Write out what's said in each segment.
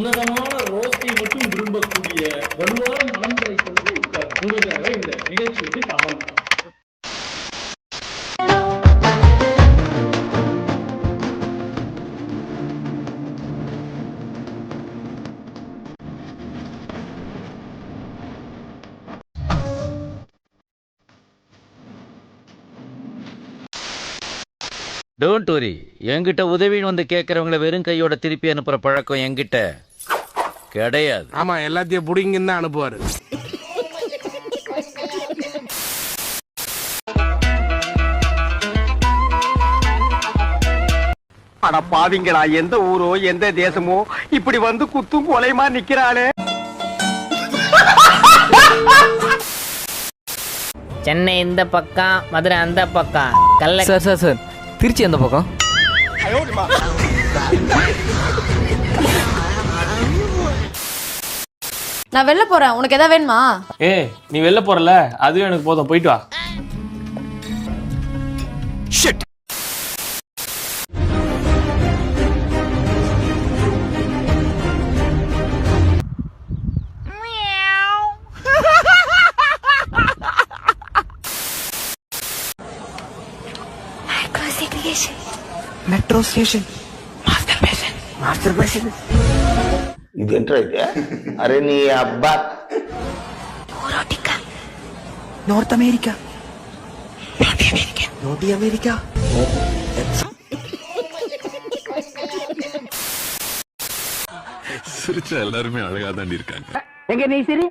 உன்னதமான ரோஸை மட்டும் விரும்பக்கூடிய வலுவான மனம் படைத்தவர்கள் இருக்கார். உங்களுக்காக இந்த நிகழ்ச்சிக்கு சமம். டோன்ட் வரி, என்கிட்ட உதவின்னு வந்து கேட்கறவங்களை வெறும் கையோட திருப்பி அனுப்புற பழக்கம் என்கிட்ட கிடையாது. ஆமா, எல்லாத்தையும் புடிங்கன்னு தான் அனுப்புவாரு. அட பாவிங்களா, எந்த ஊரோ எந்த தேசமோ இப்படி வந்து குத்தும் கொலைமா நிக்கிறாளே. சென்னை இந்த பக்கம், மதுரை அந்த பக்கம். சார் திருச்சி அந்த பக்கம். நான் வெளில போறேன், உனக்கு எதாவது வேணுமா? நீ வெளில போறல, அதுவே எனக்கு போதும், போயிட்டு வா. Metro station. Master passion. இது என்ன இது? அரே நீ அப்பா. North America. Naughty America. சிரிச்சா எல்லாருமே அழகா தான் இருக்காங்க. எங்க நீ சரி?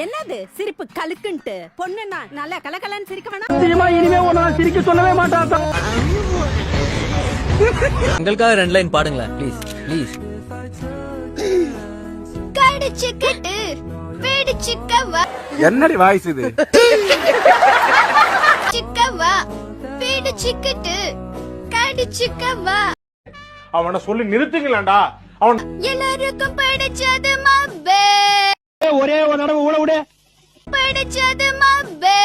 என்னது சிரிப்பு கலுக்குன்ட்டு? பொண்ணுன்னா நல்லா கலகலன்னு சிரிக்க வேணாம். இனிமே உன்னை சிரிக்க சொல்லவே மாட்டான். உங்களுக்காக 2 லைன் பாடுங்களேன் ப்ளீஸ் ப்ளீஸ். கடிச்சுக்கிட்டு பிடிச்சுக்கவா என்னடி வாய்ஸ் இது? சிக்கவா பிடிச்சுக்கிட்டு கடிச்சுக்கவா. அவனை சொல்லி நிறுத்துங்களேன்டா. அவன் எல்லாருக்கும் பிடிச்சது மப்பே, ஒரே ஒரு தடவை ஊட விடு. பிடிச்சது மப்பே.